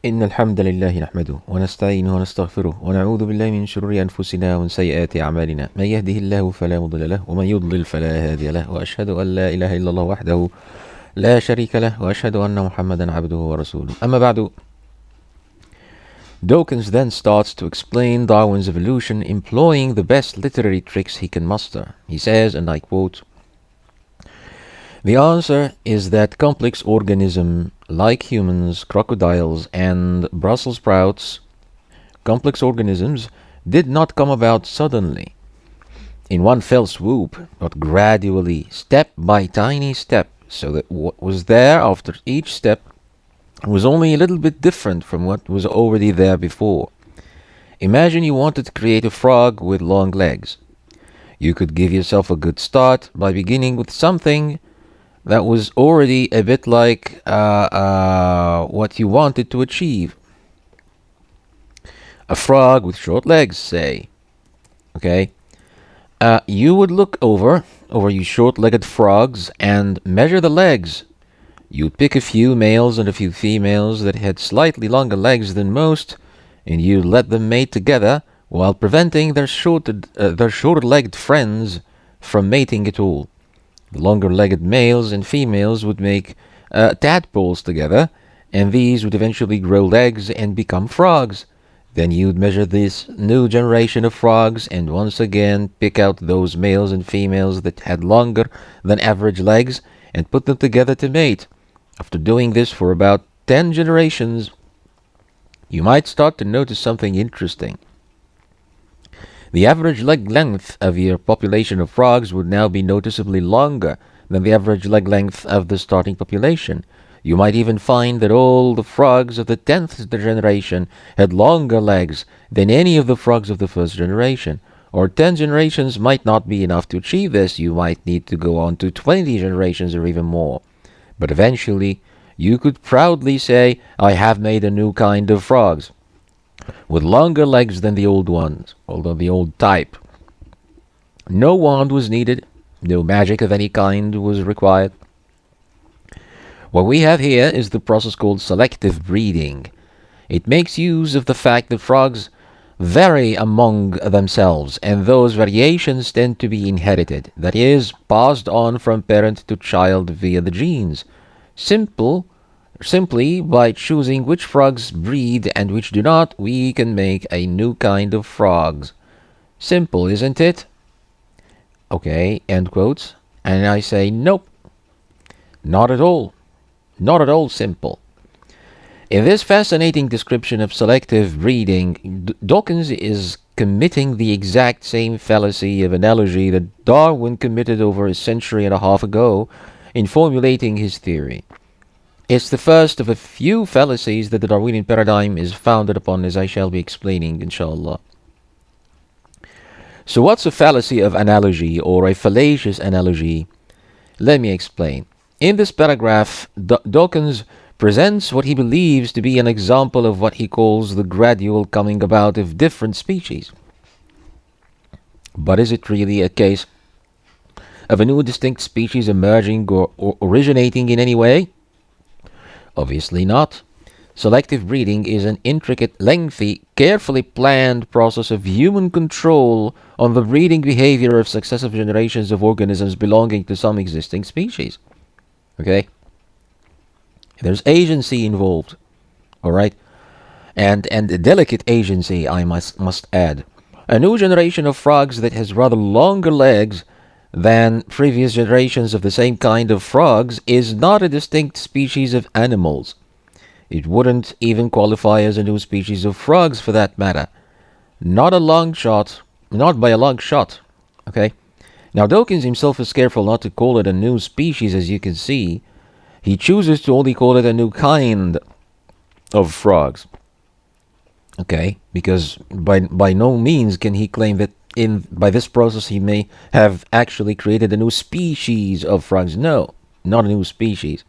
إن الحمد لله نحمده ونستعينه ونستغفره ونعوذ بالله من شرور أنفسنا ومن سيئات أعمالنا من يهده الله فلا مضل له ومن يضلل فلا هادي له وأشهد أن لا إله إلا الله وحده لا شريك له وأشهد أن محمدا عبده ورسوله أما بعد. Dawkins then starts to explain Darwin's evolution, employing the best literary tricks he can muster. He says, and I quote, "The answer is that complex organisms like humans, crocodiles, and Brussels sprouts, complex organisms did not come about suddenly, in one fell swoop, but gradually, step by tiny step, so that what was there after each step was only a little bit different from what was already there before. Imagine you wanted to create a frog with long legs. You could give yourself a good start by beginning with something that was already a bit like what you wanted to achieve. A frog with short legs, say. Okay? You would look over you short-legged frogs and measure the legs. You'd pick a few males and a few females that had slightly longer legs than most, and you'd let them mate together while preventing their shorter-legged friends from mating at all. The longer-legged males and females would make tadpoles together, and these would eventually grow legs and become frogs. Then you'd measure this new generation of frogs and once again pick out those males and females that had longer than average legs and put them together to mate. After doing this for about 10 generations, you might start to notice something interesting. The average leg length of your population of frogs would now be noticeably longer than the average leg length of the starting population. You might even find that all the frogs of the 10th generation had longer legs than any of the frogs of the first generation. Or 10 generations might not be enough to achieve this. You might need to go on to 20 generations or even more. But eventually, you could proudly say, I have made a new kind of frogs, with longer legs than the old ones, although the old type. No wand was needed, no magic of any kind was required. What we have here is the process called selective breeding. It makes use of the fact that frogs vary among themselves, and those variations tend to be inherited, that is, passed on from parent to child via the genes. Simply by choosing which frogs breed and which do not, we can make a new kind of frogs. Simple, isn't it? Okay, end quotes. And I say, nope, not at all. Not at all simple. In this fascinating description of selective breeding, Dawkins is committing the exact same fallacy of analogy that Darwin committed over a century and a half ago in formulating his theory. It's the first of a few fallacies that the Darwinian paradigm is founded upon, as I shall be explaining, inshallah. So what's a fallacy of analogy, or a fallacious analogy? Let me explain. In this paragraph, Dawkins presents what he believes to be an example of what he calls the gradual coming about of different species. But is it really a case of a new distinct species emerging or originating in any way? Obviously not. Selective breeding is an intricate, lengthy, carefully planned process of human control on the breeding behavior of successive generations of organisms belonging to some existing species. Okay? There's agency involved, all right? And a delicate agency, I must add. A new generation of frogs that has rather longer legs than previous generations of the same kind of frogs is not a distinct species of animals. It wouldn't even qualify as a new species of frogs for that matter. Not by a long shot, okay? Now, Dawkins himself is careful not to call it a new species, as you can see. He chooses to only call it a new kind of frogs. Okay? Because by no means can he claim that by this process he may have actually created a new species of frogs. No, not a new species.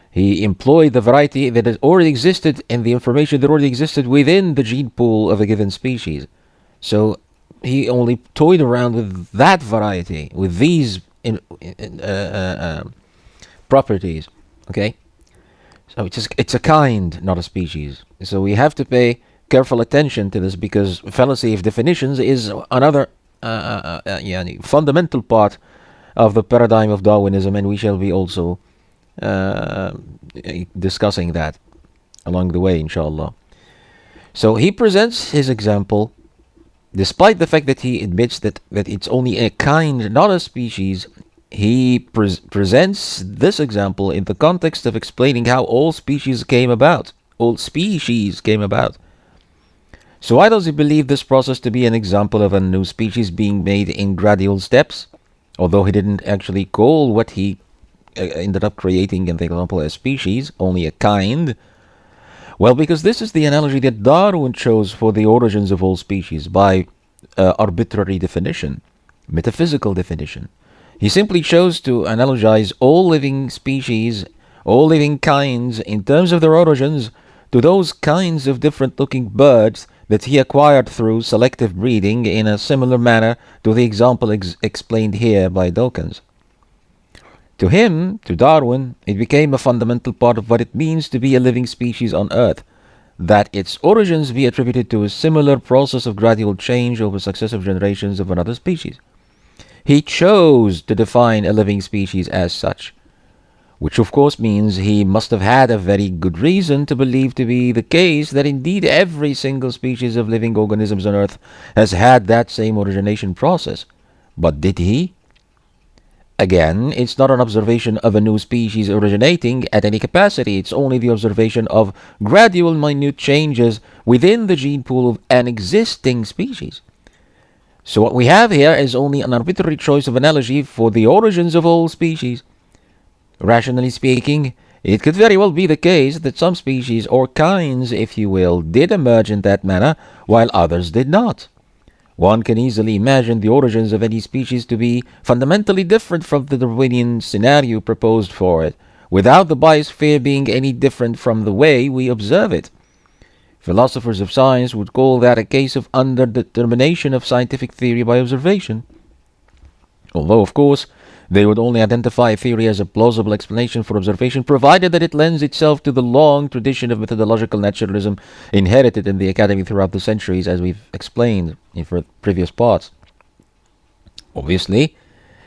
He employed the variety that had already existed and the information that already existed within the gene pool of a given species. So he only toyed around with that variety, with these properties. Okay? So it's a kind, not a species. So we have to pay careful attention to this, because fallacy of definitions is another fundamental part of the paradigm of Darwinism, and we shall be also discussing that along the way, inshallah. So he presents his example, despite the fact that he admits that it's only a kind, not a species. He presents this example in the context of explaining how all species came about. All species came about. So why does he believe this process to be an example of a new species being made in gradual steps? Although he didn't actually call what he ended up creating in the example a species, only a kind. Well, because this is the analogy that Darwin chose for the origins of all species by arbitrary definition, metaphysical definition. He simply chose to analogize all living species, all living kinds, in terms of their origins, to those kinds of different-looking birds that he acquired through selective breeding, in a similar manner to the example explained here by Dawkins. To him, to Darwin, it became a fundamental part of what it means to be a living species on Earth, that its origins be attributed to a similar process of gradual change over successive generations of another species. He chose to define a living species as such, which of course means he must have had a very good reason to believe to be the case that indeed every single species of living organisms on Earth has had that same origination process. But did he? Again, it's not an observation of a new species originating at any capacity. It's only the observation of gradual minute changes within the gene pool of an existing species. So what we have here is only an arbitrary choice of analogy for the origins of all species. Rationally speaking, it could very well be the case that some species, or kinds, if you will, did emerge in that manner, while others did not. One can easily imagine the origins of any species to be fundamentally different from the Darwinian scenario proposed for it, without the biosphere being any different from the way we observe it. Philosophers of science would call that a case of underdetermination of scientific theory by observation. Although, of course, they would only identify a theory as a plausible explanation for observation, provided that it lends itself to the long tradition of methodological naturalism inherited in the academy throughout the centuries, as we've explained in previous parts. Obviously,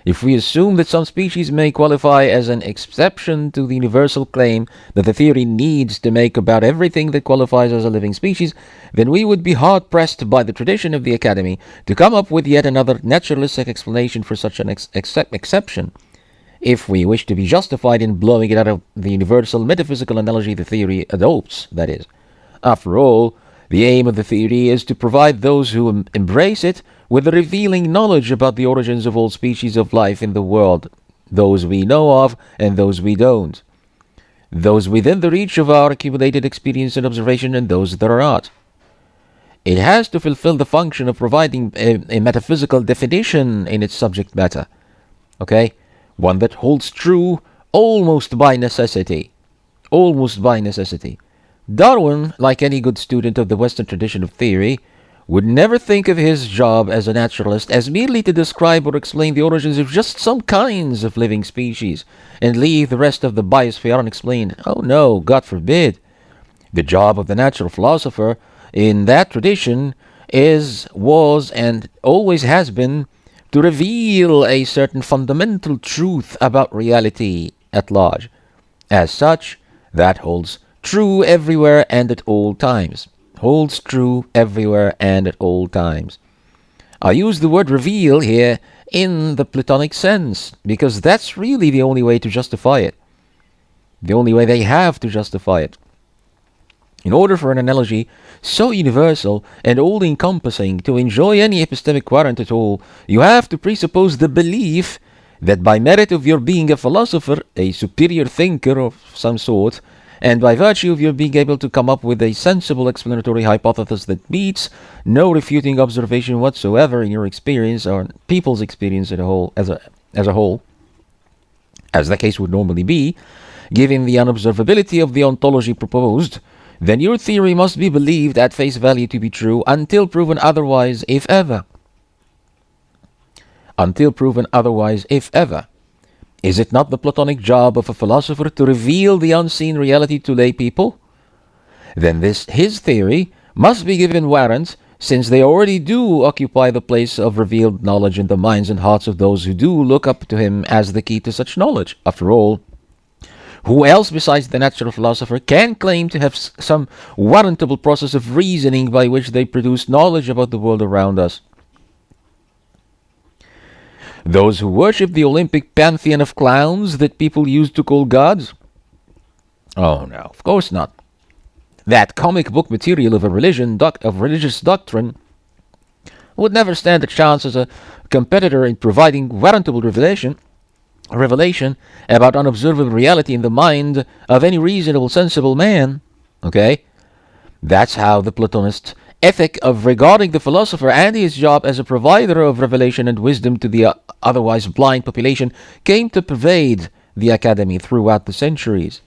if we assume that some species may qualify as an exception to the universal claim that the theory needs to make about everything that qualifies as a living species, then we would be hard-pressed by the tradition of the Academy to come up with yet another naturalistic explanation for such an exception, if we wish to be justified in blowing it out of the universal metaphysical analogy the theory adopts, that is. After all, the aim of the theory is to provide those who embrace it with a revealing knowledge about the origins of all species of life in the world, those we know of and those we don't, those within the reach of our accumulated experience and observation and those that are not. It has to fulfill the function of providing a metaphysical definition in its subject matter, okay? One that holds true almost by necessity. Almost by necessity. Darwin, like any good student of the Western tradition of theory, would never think of his job as a naturalist as merely to describe or explain the origins of just some kinds of living species and leave the rest of the biosphere unexplained. Oh no, God forbid. The job of the natural philosopher in that tradition was, and always has been, to reveal a certain fundamental truth about reality at large. As such, that holds true everywhere and at all times. Holds true everywhere and at all times. I use the word reveal here in the Platonic sense, because that's really the only way to justify it. The only way they have to justify it. In order for an analogy so universal and all-encompassing to enjoy any epistemic warrant at all, you have to presuppose the belief that by merit of your being a philosopher, a superior thinker of some sort, and by virtue of your being able to come up with a sensible explanatory hypothesis that meets no refuting observation whatsoever in your experience or people's experience as a whole, as the case would normally be, given the unobservability of the ontology proposed, then your theory must be believed at face value to be true until proven otherwise, if ever. Until proven otherwise, if ever. Is it not the Platonic job of a philosopher to reveal the unseen reality to lay people? Then his theory must be given warrant, since they already do occupy the place of revealed knowledge in the minds and hearts of those who do look up to him as the key to such knowledge. After all, who else besides the natural philosopher can claim to have some warrantable process of reasoning by which they produce knowledge about the world around us? Those who worship the Olympic pantheon of clowns that people used to call gods? Oh no, of course not. That comic book material of religious doctrine would never stand a chance as a competitor in providing warrantable revelation about unobservable reality in the mind of any reasonable, sensible man. Okay? That's how the Platonist ethic of regarding the philosopher and his job as a provider of revelation and wisdom to the otherwise blind population came to pervade the academy throughout the centuries.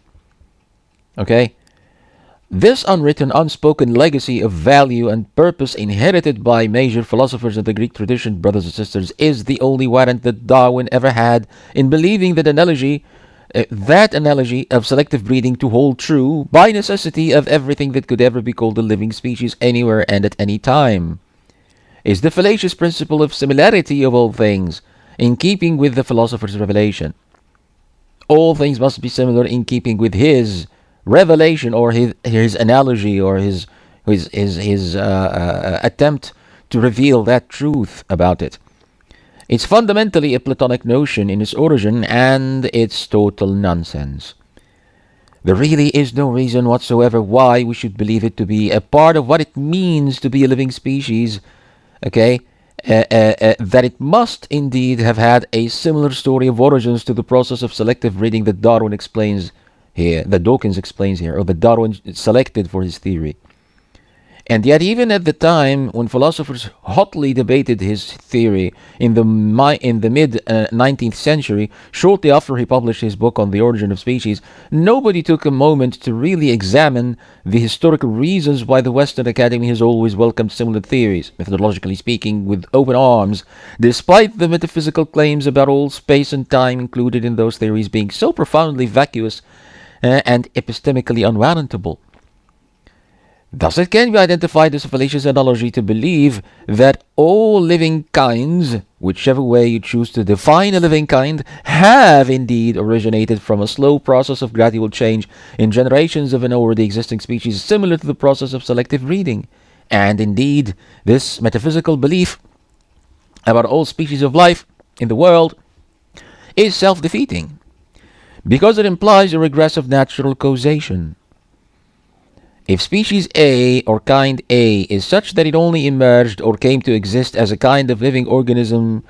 Okay? This unwritten, unspoken legacy of value and purpose inherited by major philosophers of the Greek tradition, brothers and sisters, is the only warrant that Darwin ever had in believing that analogy of selective breeding to hold true by necessity of everything that could ever be called a living species anywhere and at any time. Is the fallacious principle of similarity of all things in keeping with the philosopher's revelation. All things must be similar in keeping with his revelation or his analogy or his attempt to reveal that truth about it. It's fundamentally a Platonic notion in its origin, and it's total nonsense. There really is no reason whatsoever why we should believe it to be a part of what it means to be a living species, okay? That it must indeed have had a similar story of origins to the process of selective breeding that Darwin explains here, that Dawkins explains here, or that Darwin selected for his theory. And yet, even at the time when philosophers hotly debated his theory in the mid-19th century, shortly after he published his book on the origin of species, nobody took a moment to really examine the historical reasons why the Western Academy has always welcomed similar theories, methodologically speaking, with open arms, despite the metaphysical claims about all space and time included in those theories being so profoundly vacuous and epistemically unwarrantable. Thus, it can be identified as a fallacious analogy to believe that all living kinds, whichever way you choose to define a living kind, have indeed originated from a slow process of gradual change in generations of an already existing species, similar to the process of selective breeding. And indeed, this metaphysical belief about all species of life in the world is self-defeating, because it implies a regress of natural causation. If species A or kind A is such that it only emerged or came to exist as a kind of living organism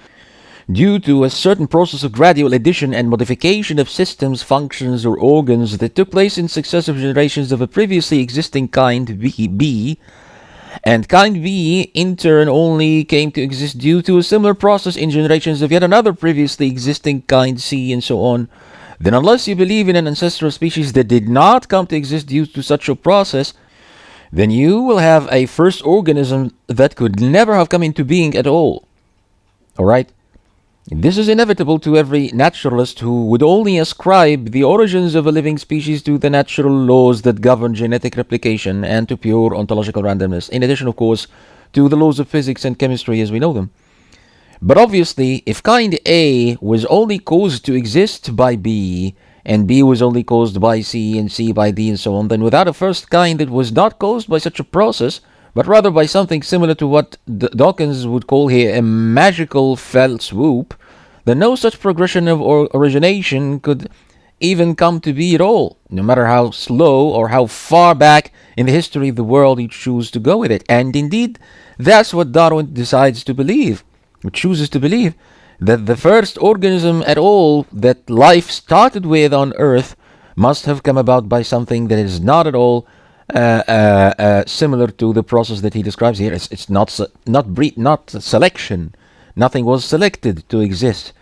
due to a certain process of gradual addition and modification of systems, functions, or organs that took place in successive generations of a previously existing kind B, and kind B in turn only came to exist due to a similar process in generations of yet another previously existing kind C, and so on, then unless you believe in an ancestral species that did not come to exist due to such a process, then you will have a first organism that could never have come into being at all. Alright? This is inevitable to every naturalist who would only ascribe the origins of a living species to the natural laws that govern genetic replication and to pure ontological randomness, in addition, of course, to the laws of physics and chemistry as we know them. But obviously, if kind A was only caused to exist by B, and B was only caused by C, and C by D, and so on, then without a first kind that was not caused by such a process, but rather by something similar to what Dawkins would call here a magical fell swoop, then no such progression of origination could even come to be at all, no matter how slow or how far back in the history of the world you choose to go with it. And indeed, that's what Darwin decides to believe. Chooses to believe that the first organism at all that life started with on Earth must have come about by something that is not at all similar to the process that he describes here. It's not selection. Nothing was selected to exist.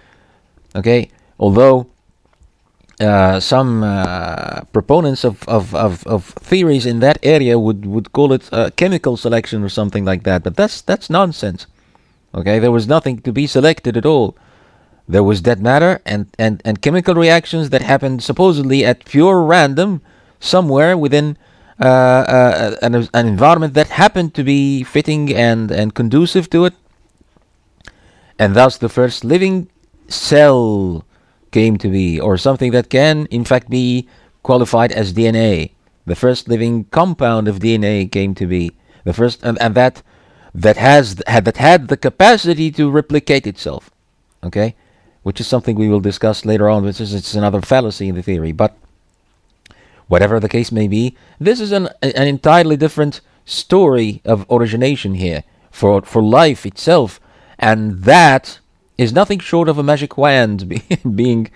Okay, although some proponents of theories in that area would call it chemical selection or something like that, but that's nonsense. Okay, there was nothing to be selected at all. there was dead matter and chemical reactions that happened supposedly at pure random somewhere within an environment that happened to be fitting and conducive to it. And thus the first living cell came to be, or something that can in fact be qualified as DNA. The first living compound of DNA came to be. The first, and that had the capacity to replicate itself. Okay? Which is something we will discuss later on, which is it's another fallacy in the theory. But whatever the case may be, this is an entirely different story of origination here for life itself, and that is nothing short of a magic wand being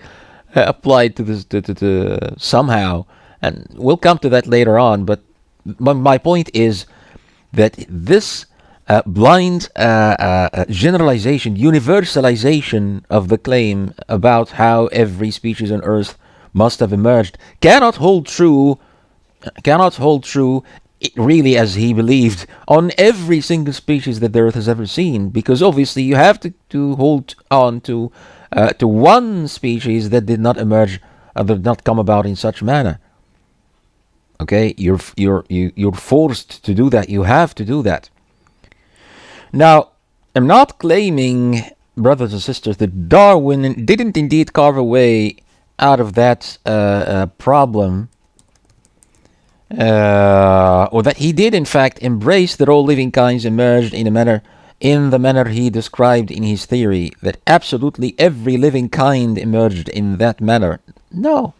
applied to this to somehow, and we'll come to that later on. But my point is that this blind generalization, universalization of the claim about how every species on Earth must have emerged cannot hold true really as he believed on every single species that the Earth has ever seen, because obviously you have to hold on to one species that did not emerge, that did not come about in such manner. Okay, you're forced to do that. You have to do that. Now, I'm not claiming, brothers and sisters, that Darwin didn't indeed carve a way out of that problem, or that he did in fact embrace that all living kinds emerged in the manner he described in his theory, that absolutely every living kind emerged in that manner. No,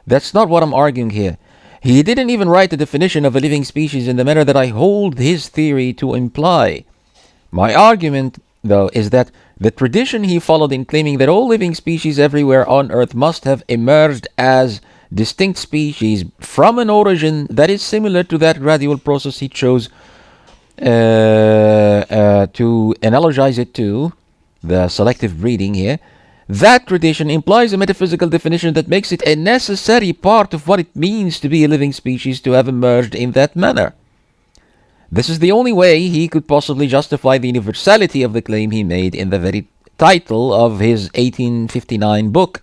that's not what I'm arguing here. He didn't even write a definition of a living species in the manner that I hold his theory to imply. My argument, though, is that the tradition he followed in claiming that all living species everywhere on Earth must have emerged as distinct species from an origin that is similar to that gradual process he chose to analogize it to, the selective breeding here, that tradition implies a metaphysical definition that makes it a necessary part of what it means to be a living species to have emerged in that manner. This is the only way he could possibly justify the universality of the claim he made in the very title of his 1859 book,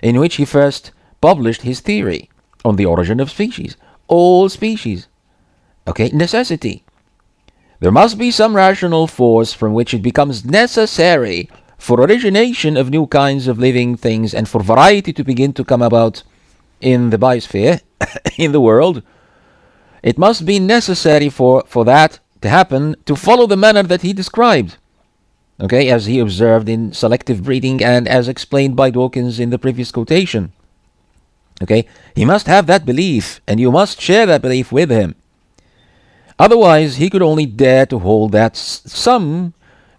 in which he first published his theory on the origin of species. All species. Okay, necessity. There must be some rational force from which it becomes necessary for origination of new kinds of living things and for variety to begin to come about in the biosphere, in the world. It must be necessary for that to happen to follow the manner that he described, okay, as he observed in selective breeding and as explained by Dawkins in the previous quotation. Okay, he must have that belief, and you must share that belief with him. Otherwise, he could only dare to hold that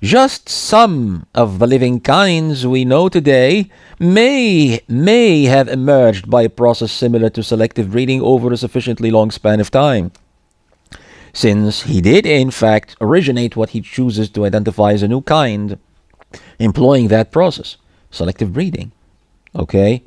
just some of the living kinds we know today may have emerged by a process similar to selective breeding over a sufficiently long span of time, since he did in fact originate what he chooses to identify as a new kind, employing that process, selective breeding. Okay?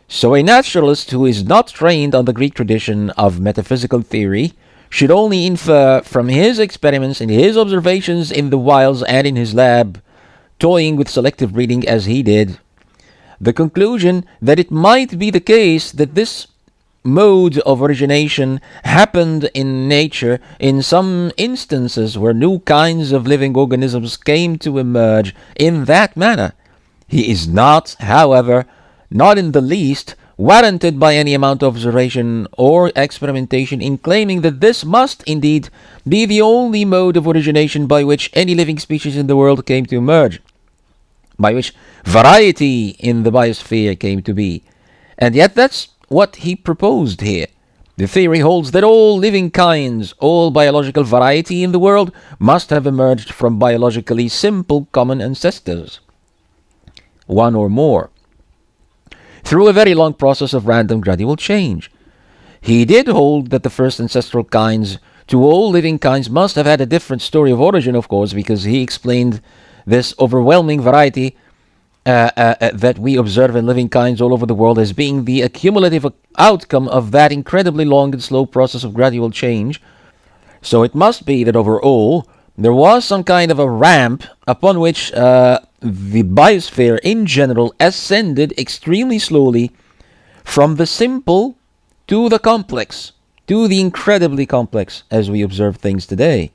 So a naturalist who is not trained on the Greek tradition of metaphysical theory should only infer from his experiments and his observations in the wilds and in his lab, toying with selective breeding as he did, the conclusion that it might be the case that this mode of origination happened in nature in some instances where new kinds of living organisms came to emerge in that manner. He is not, however, not in the least warranted by any amount of observation or experimentation in claiming that this must indeed be the only mode of origination by which any living species in the world came to emerge, by which variety in the biosphere came to be. And yet that's what he proposed here. The theory holds that all living kinds, all biological variety in the world, must have emerged from biologically simple common ancestors, one or more, through a very long process of random gradual change. He did hold that the first ancestral kinds to all living kinds must have had a different story of origin, of course, because he explained this overwhelming variety that we observe in living kinds all over the world as being the accumulative outcome of that incredibly long and slow process of gradual change. So it must be that overall there was some kind of a ramp upon which the biosphere in general ascended extremely slowly from the simple to the complex, to the incredibly complex, as we observe things today.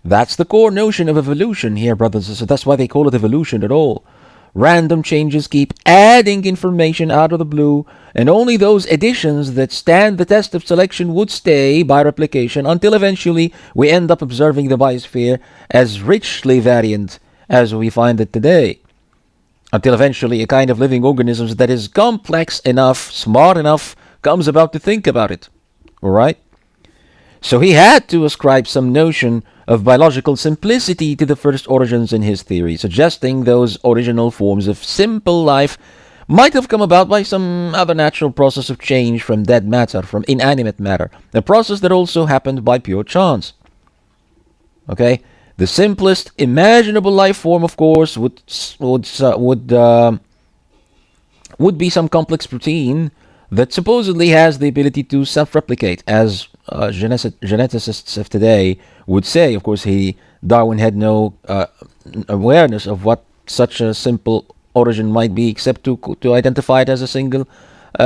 That's the core notion of evolution here, brothers and sisters. That's why they call it evolution at all. Random changes keep adding information out of the blue, and only those additions that stand the test of selection would stay by replication until eventually we end up observing the biosphere as richly variant as we find it today. Until eventually a kind of living organisms that is complex enough, smart enough, comes about to think about it. Alright? So he had to ascribe some notion of biological simplicity to the first origins in his theory, suggesting those original forms of simple life might have come about by some other natural process of change from dead matter, from inanimate matter, a process that also happened by pure chance. Okay? The simplest imaginable life form, of course, would be some complex protein that supposedly has the ability to self-replicate, as geneticists of today would say. Of course, Darwin had no awareness of what such a simple origin might be, except to identify it as a single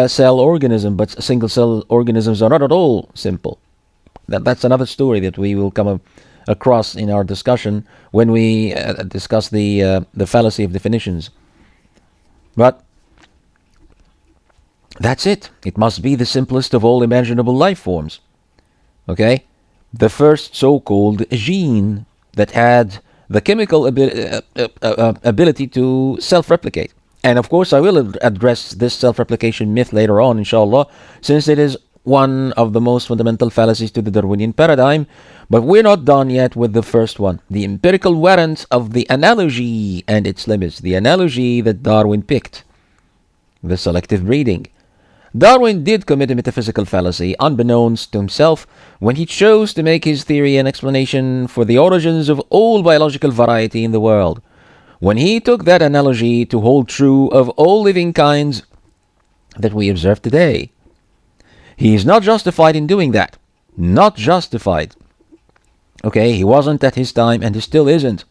cell organism. But single cell organisms are not at all simple. That's another story that we will come across in our discussion when we discuss the fallacy of definitions. But that's it. It must be the simplest of all imaginable life forms. Okay? The first so-called gene that had the chemical ability to self-replicate. And of course, I will address this self-replication myth later on, inshallah, since it is one of the most fundamental fallacies to the Darwinian paradigm. But we're not done yet with the first one, the empirical warrant of the analogy and its limits, the analogy that Darwin picked, the selective breeding. Darwin did commit a metaphysical fallacy, unbeknownst to himself, when he chose to make his theory an explanation for the origins of all biological variety in the world. When he took that analogy to hold true of all living kinds that we observe today. He is not justified in doing that. Not justified. Okay, he wasn't at his time and he still isn't.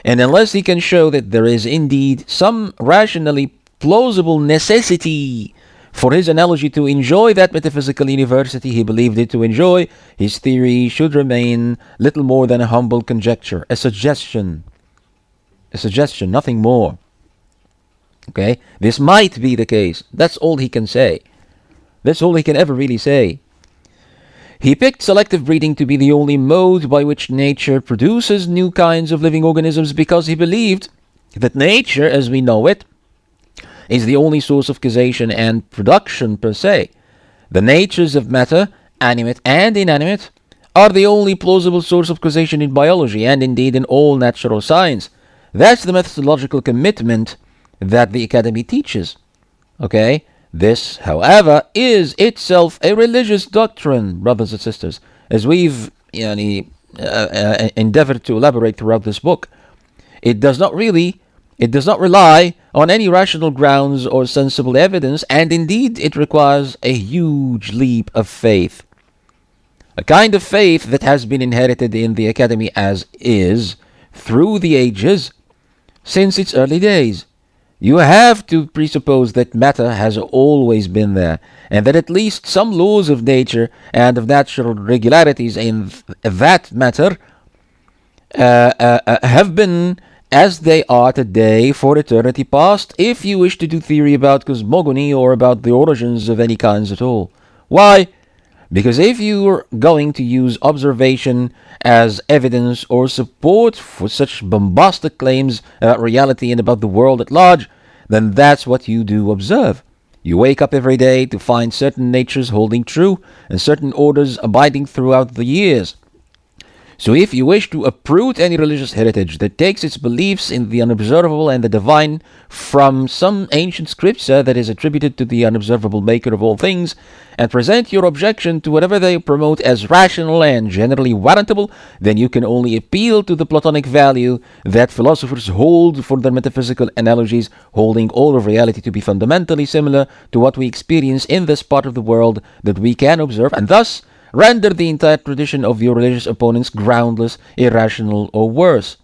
And unless he can show that there is indeed some rationally plausible necessity for his analogy to enjoy that metaphysical university he believed it to enjoy, his theory should remain little more than a humble conjecture, a suggestion, nothing more. Okay, this might be the case. That's all he can say. That's all he can ever really say. He picked selective breeding to be the only mode by which nature produces new kinds of living organisms because he believed that nature, as we know it, is the only source of causation and production per se. The natures of matter, animate and inanimate, are the only plausible source of causation in biology and indeed in all natural science. That's the methodological commitment that the Academy teaches. Okay? This, however, is itself a religious doctrine, brothers and sisters, as we've endeavored to elaborate throughout this book. It does not rely on any rational grounds or sensible evidence, and indeed it requires a huge leap of faith. A kind of faith that has been inherited in the Academy as is, through the ages, since its early days. You have to presuppose that matter has always been there, and that at least some laws of nature and of natural regularities in that matter have been as they are today for eternity past, if you wish to do theory about cosmogony or about the origins of any kinds at all. Why? Because if you're going to use observation as evidence or support for such bombastic claims about reality and about the world at large, then that's what you do observe. You wake up every day to find certain natures holding true and certain orders abiding throughout the years. So if you wish to uproot any religious heritage that takes its beliefs in the unobservable and the divine from some ancient scripture that is attributed to the unobservable maker of all things, and present your objection to whatever they promote as rational and generally warrantable, then you can only appeal to the Platonic value that philosophers hold for their metaphysical analogies, holding all of reality to be fundamentally similar to what we experience in this part of the world that we can observe, and thus render the entire tradition of your religious opponents groundless, irrational, or worse.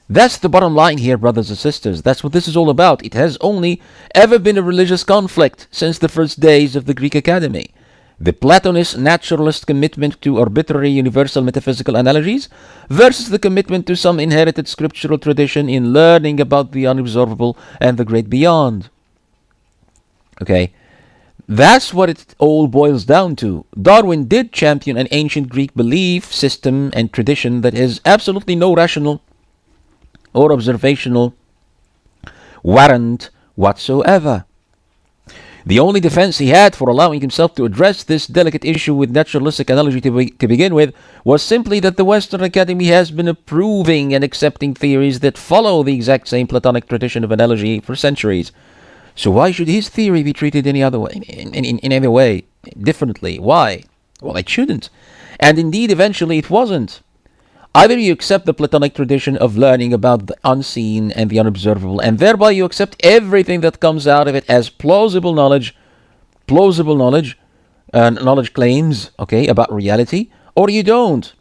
That's the bottom line here, brothers and sisters. That's what this is all about. It has only ever been a religious conflict since the first days of the Greek Academy. The Platonist naturalist commitment to arbitrary universal metaphysical analogies versus the commitment to some inherited scriptural tradition in learning about the unobservable and the great beyond. Okay, that's what it all boils down to. Darwin did champion an ancient Greek belief system and tradition that has absolutely no rational or observational warrant whatsoever. The only defense he had for allowing himself to address this delicate issue with naturalistic analogy to begin with was simply that the Western Academy has been approving and accepting theories that follow the exact same Platonic tradition of analogy for centuries. So why should his theory be treated any other way, in any way, differently? Why? Well, it shouldn't. And indeed, eventually it wasn't. Either you accept the Platonic tradition of learning about the unseen and the unobservable, and thereby you accept everything that comes out of it as plausible knowledge claims, okay, about reality, or you don't.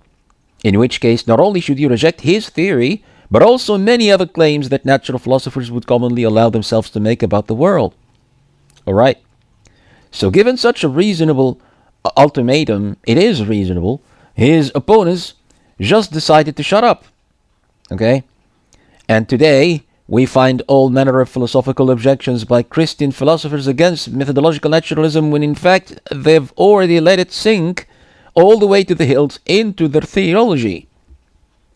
In which case, not only should you reject his theory, but also many other claims that natural philosophers would commonly allow themselves to make about the world. Alright? So given such a reasonable ultimatum, it is reasonable, his opponents just decided to shut up. Okay? And today, we find all manner of philosophical objections by Christian philosophers against methodological naturalism when in fact they've already let it sink all the way to the hilt into their theology.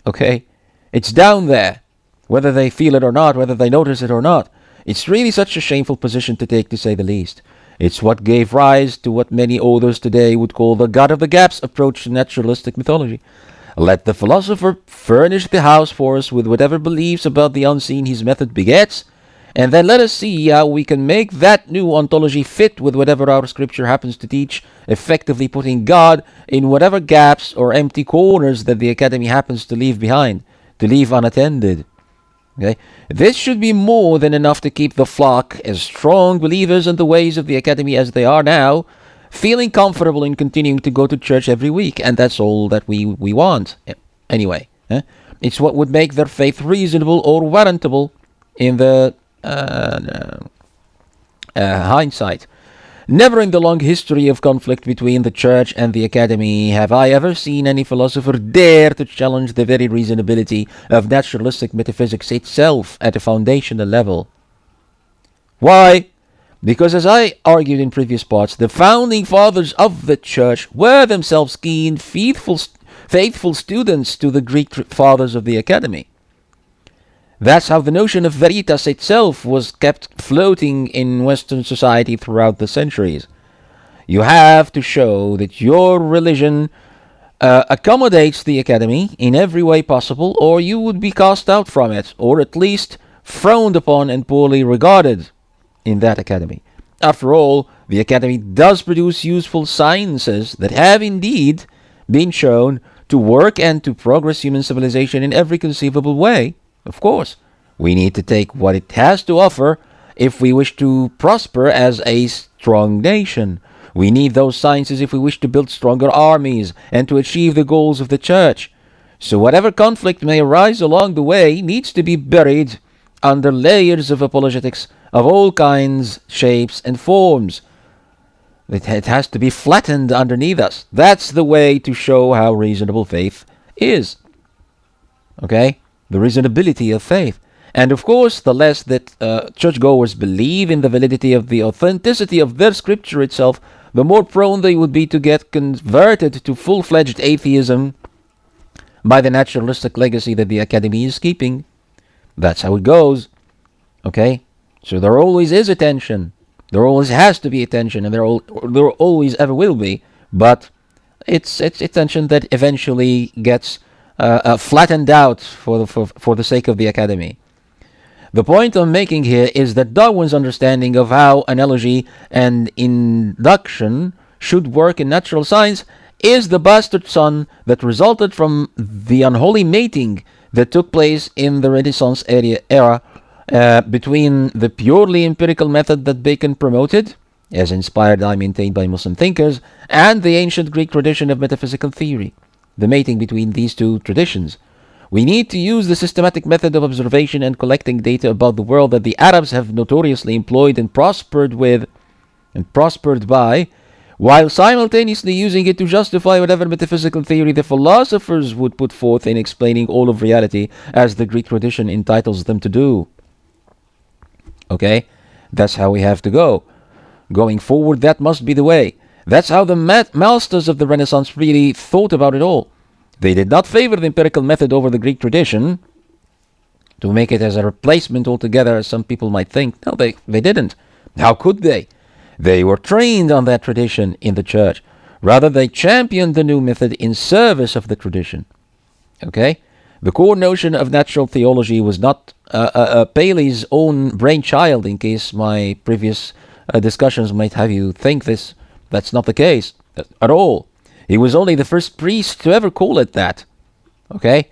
Okay? It's down there, whether they feel it or not, whether they notice it or not. It's really such a shameful position to take, to say the least. It's what gave rise to what many authors today would call the God of the Gaps approach to naturalistic mythology. Let the philosopher furnish the house for us with whatever beliefs about the unseen his method begets, and then let us see how we can make that new ontology fit with whatever our scripture happens to teach, effectively putting God in whatever gaps or empty corners that the Academy happens to leave behind, to leave unattended. Okay? This should be more than enough to keep the flock as strong believers in the ways of the Academy as they are now, feeling comfortable in continuing to go to church every week, and that's all that we want. Anyway, it's what would make their faith reasonable or warrantable in the hindsight. Never in the long history of conflict between the church and the Academy have I ever seen any philosopher dare to challenge the very reasonability of naturalistic metaphysics itself at a foundational level. Why? Because as I argued in previous parts, the founding fathers of the church were themselves keen, faithful students to the Greek fathers of the Academy. That's how the notion of veritas itself was kept floating in Western society throughout the centuries. You have to show that your religion accommodates the Academy in every way possible, or you would be cast out from it, or at least frowned upon and poorly regarded in that Academy. After all, the Academy does produce useful sciences that have indeed been shown to work and to progress human civilization in every conceivable way. Of course, we need to take what it has to offer if we wish to prosper as a strong nation. We need those sciences if we wish to build stronger armies and to achieve the goals of the church. So whatever conflict may arise along the way needs to be buried under layers of apologetics of all kinds, shapes, and forms. It has to be flattened underneath us. That's the way to show how reasonable faith is. Okay? The reasonability of faith. And of course, the less that churchgoers believe in the validity of the authenticity of their scripture itself, the more prone they would be to get converted to full-fledged atheism by the naturalistic legacy that the Academy is keeping. That's how it goes. Okay? So there always is a tension. There always has to be a tension, and there always ever will be. But it's a tension that eventually gets flattened out for the sake of the Academy. The point I'm making here is that Darwin's understanding of how analogy and induction should work in natural science is the bastard son that resulted from the unholy mating that took place in the Renaissance era between the purely empirical method that Bacon promoted, as inspired, I maintain, by Muslim thinkers, and the ancient Greek tradition of metaphysical theory. The mating between these two traditions We need to use the systematic method of observation and collecting data about the world that the Arabs have notoriously employed and prospered by, while simultaneously using it to justify whatever metaphysical theory the philosophers would put forth in explaining all of reality, as the Greek tradition entitles them to do. Okay? That's how we have to go. Going forward, that must be the way. That's how the masters of the Renaissance really thought about it all. They did not favor the empirical method over the Greek tradition to make it as a replacement altogether, as some people might think. No, they didn't. How could they? They were trained on that tradition in the church. Rather, they championed the new method in service of the tradition. Okay? The core notion of natural theology was not Paley's own brainchild, in case my previous discussions might have you think this. That's not the case at all. He was only the first priest to ever call it that. Okay?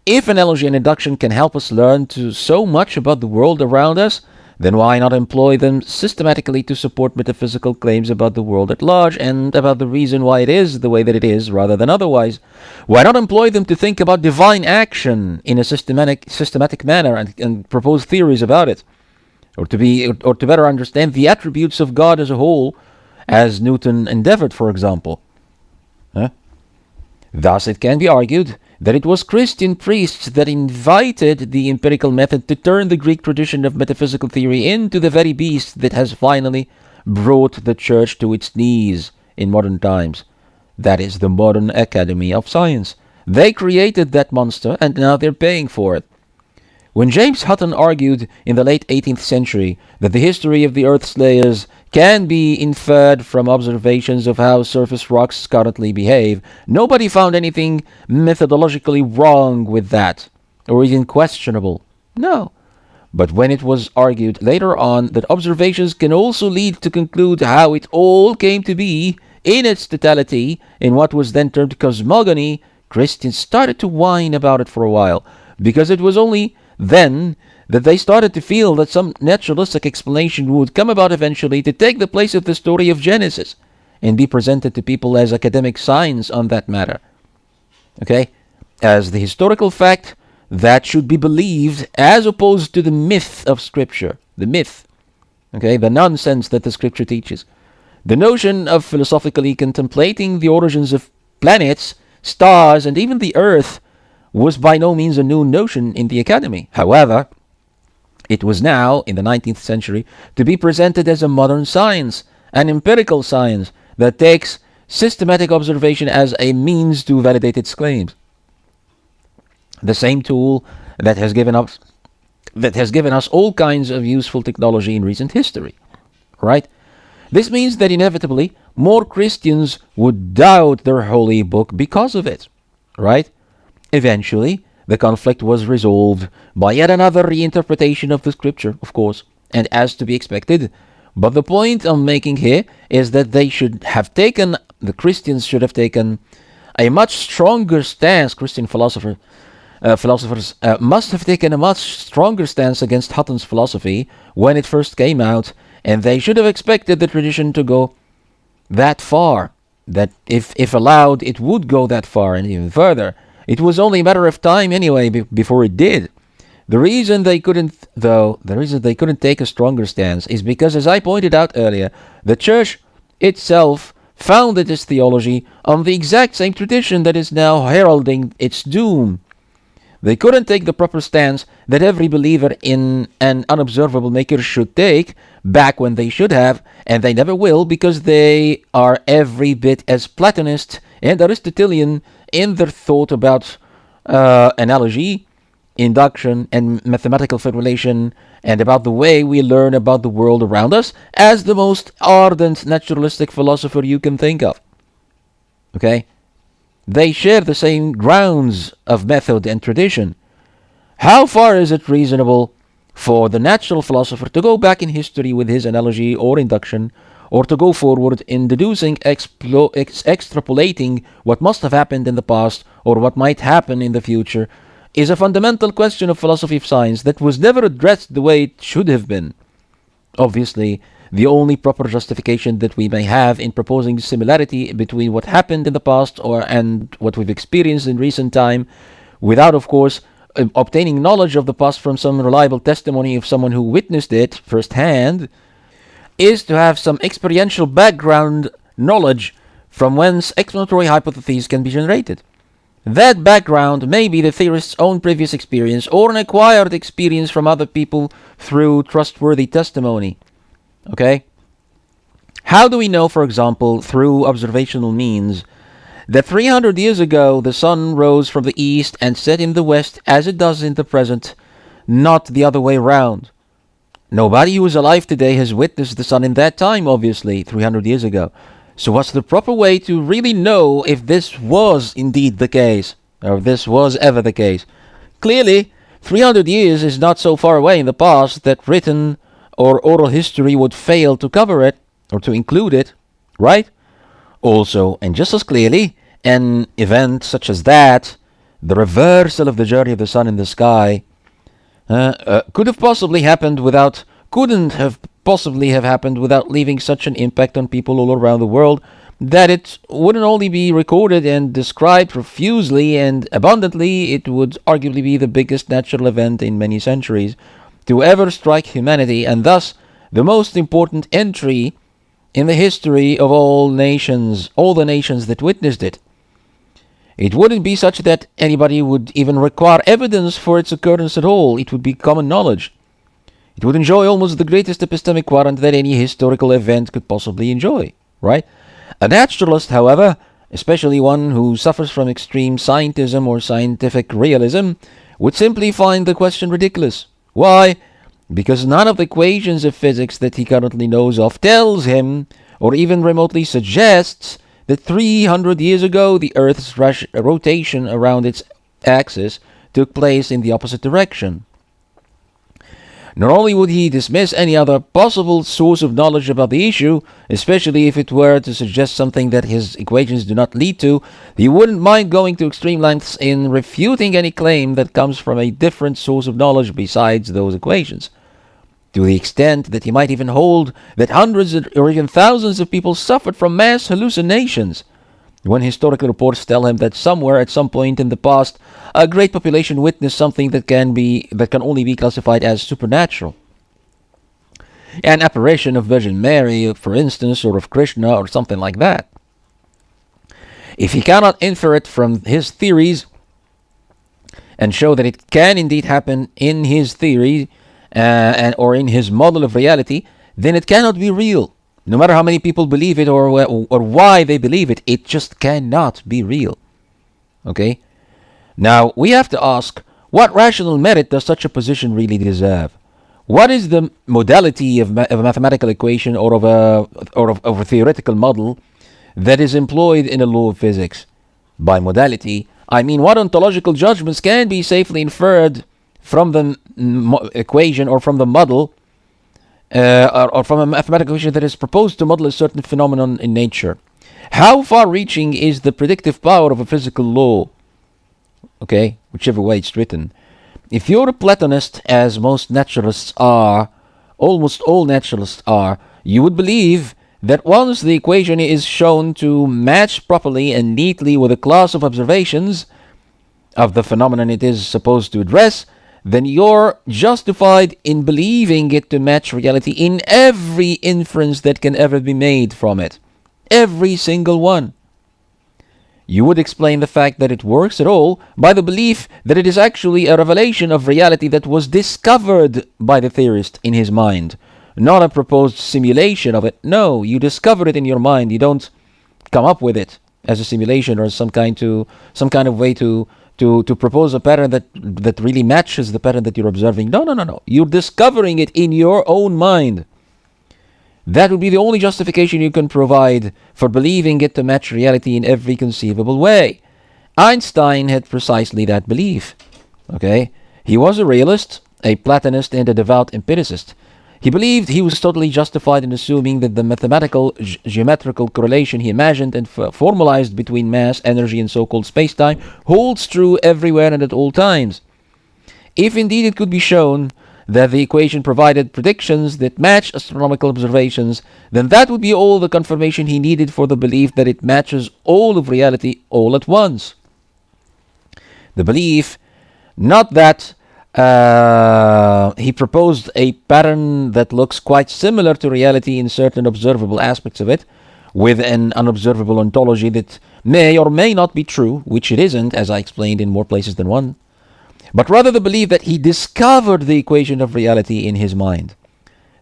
If analogy and induction can help us learn so much about the world around us, then why not employ them systematically to support metaphysical claims about the world at large and about the reason why it is the way that it is rather than otherwise? Why not employ them to think about divine action in a systematic manner and propose theories about it? Or to better understand the attributes of God as a whole, as Newton endeavored, for example. Thus, it can be argued that it was Christian priests that invited the empirical method to turn the Greek tradition of metaphysical theory into the very beast that has finally brought the church to its knees in modern times. That is the modern Academy of Science. They created that monster, and now they're paying for it. When James Hutton argued in the late 18th century that the history of the Earth's layers can be inferred from observations of how surface rocks currently behave, nobody found anything methodologically wrong with that, or even questionable. No. But when it was argued later on that observations can also lead to conclude how it all came to be in its totality in what was then termed cosmogony, Christians started to whine about it for a while, because it was only then that they started to feel that some naturalistic explanation would come about eventually to take the place of the story of Genesis and be presented to people as academic science on that matter. Okay? As the historical fact that should be believed as opposed to the myth of Scripture. The myth. Okay? The nonsense that the Scripture teaches. The notion of philosophically contemplating the origins of planets, stars, and even the earth was by no means a new notion in the academy. However, it was now, in the 19th century, to be presented as a modern science, an empirical science that takes systematic observation as a means to validate its claims. The same tool that has given us all kinds of useful technology in recent history. Right? This means that inevitably more Christians would doubt their holy book because of it. Right? Eventually, the conflict was resolved by yet another reinterpretation of the Scripture, of course, and as to be expected. But the point I'm making here is that the Christians should have taken a much stronger stance. Christian philosophers must have taken a much stronger stance against Hutton's philosophy when it first came out, and they should have expected the tradition to go that far, that if allowed, it would go that far and even further. It was only a matter of time anyway before it did. The reason they couldn't take a stronger stance is because, as I pointed out earlier, the church itself founded its theology on the exact same tradition that is now heralding its doom. They couldn't take the proper stance that every believer in an unobservable maker should take back when they should have, and they never will, because they are every bit as Platonist and Aristotelian in their thought about analogy, induction, and mathematical formulation, and about the way we learn about the world around us, as the most ardent naturalistic philosopher you can think of. Okay? They share the same grounds of method and tradition. How far is it reasonable for the natural philosopher to go back in history with his analogy or induction, or to go forward in deducing, extrapolating what must have happened in the past or what might happen in the future, is a fundamental question of philosophy of science that was never addressed the way it should have been. Obviously, the only proper justification that we may have in proposing similarity between what happened in the past and what we've experienced in recent time without, of course, obtaining knowledge of the past from some reliable testimony of someone who witnessed it firsthand, is to have some experiential background knowledge from whence explanatory hypotheses can be generated. That background may be the theorist's own previous experience or an acquired experience from other people through trustworthy testimony. Okay? How do we know, for example, through observational means, that 300 years ago the sun rose from the east and set in the west as it does in the present, not the other way round? Nobody who is alive today has witnessed the sun in that time, obviously, 300 years ago. So what's the proper way to really know if this was indeed the case, or if this was ever the case? Clearly, 300 years is not so far away in the past that written or oral history would fail to cover it, or to include it, right? Also, and just as clearly, an event such as that, the reversal of the journey of the sun in the sky, couldn't have possibly happened without leaving such an impact on people all around the world, that it wouldn't only be recorded and described profusely and abundantly, it would arguably be the biggest natural event in many centuries to ever strike humanity, and thus the most important entry in the history of all the nations that witnessed it. It wouldn't be such that anybody would even require evidence for its occurrence at all. It would be common knowledge. It would enjoy almost the greatest epistemic warrant that any historical event could possibly enjoy, right? A naturalist, however, especially one who suffers from extreme scientism or scientific realism, would simply find the question ridiculous. Why? Because none of the equations of physics that he currently knows of tells him, or even remotely suggests, that 300 years ago the Earth's rotation around its axis took place in the opposite direction. Not only would he dismiss any other possible source of knowledge about the issue, especially if it were to suggest something that his equations do not lead to, he wouldn't mind going to extreme lengths in refuting any claim that comes from a different source of knowledge besides those equations, to the extent that he might even hold that hundreds or even thousands of people suffered from mass hallucinations, when historical reports tell him that somewhere at some point in the past a great population witnessed something that can only be classified as supernatural. An apparition of Virgin Mary, for instance, or of Krishna, or something like that. If he cannot infer it from his theories and show that it can indeed happen in his theory or in his model of reality, then it cannot be real. No matter how many people believe it or why they believe it, it just cannot be real. Okay? Now, we have to ask, what rational merit does such a position really deserve? What is the modality of a mathematical equation or of a theoretical model that is employed in a law of physics? By modality, I mean what ontological judgments can be safely inferred from the equation or from the model, or from a mathematical equation that is proposed to model a certain phenomenon in nature. How far-reaching is the predictive power of a physical law? Okay, whichever way it's written. If you're a Platonist, as most naturalists are, almost all naturalists are, you would believe that once the equation is shown to match properly and neatly with a class of observations of the phenomenon it is supposed to address, then you're justified in believing it to match reality in every inference that can ever be made from it. Every single one. You would explain the fact that it works at all by the belief that it is actually a revelation of reality that was discovered by the theorist in his mind, not a proposed simulation of it. No, you discover it in your mind. You don't come up with it as a simulation or some kind of way to propose a pattern that really matches the pattern that you're observing. No. You're discovering it in your own mind. That would be the only justification you can provide for believing it to match reality in every conceivable way. Einstein had precisely that belief. Okay? He was a realist, a Platonist, and a devout empiricist. He believed he was totally justified in assuming that the mathematical geometrical correlation he imagined and formalized between mass, energy, and so-called space-time holds true everywhere and at all times. If indeed it could be shown that the equation provided predictions that match astronomical observations, then that would be all the confirmation he needed for the belief that it matches all of reality all at once. The belief, not that he proposed a pattern that looks quite similar to reality in certain observable aspects of it, with an unobservable ontology that may or may not be true, which it isn't, as I explained in more places than one, but rather the belief that he discovered the equation of reality in his mind.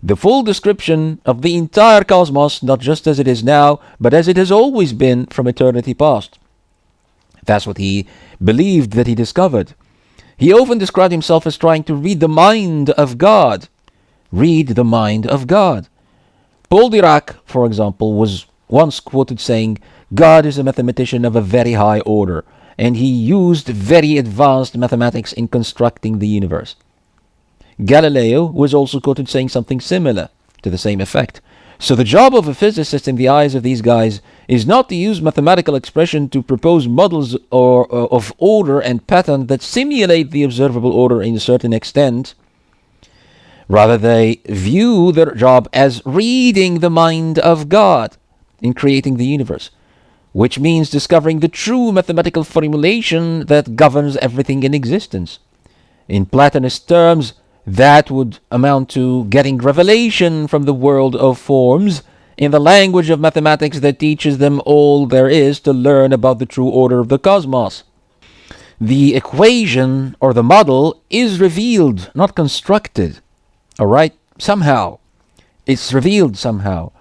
The full description of the entire cosmos, not just as it is now, but as it has always been from eternity past. That's what he believed that he discovered. He often described himself as trying to read the mind of God. Read the mind of God. Paul Dirac, for example, was once quoted saying, God is a mathematician of a very high order, and he used very advanced mathematics in constructing the universe. Galileo was also quoted saying something similar to the same effect. So the job of a physicist in the eyes of these guys is not to use mathematical expression to propose models of order and pattern that simulate the observable order in a certain extent. Rather, they view their job as reading the mind of God in creating the universe, which means discovering the true mathematical formulation that governs everything in existence. In Platonist terms, that would amount to getting revelation from the world of forms in the language of mathematics that teaches them all there is to learn about the true order of the cosmos. The equation or the model is revealed, not constructed. Alright? Somehow. It's revealed somehow.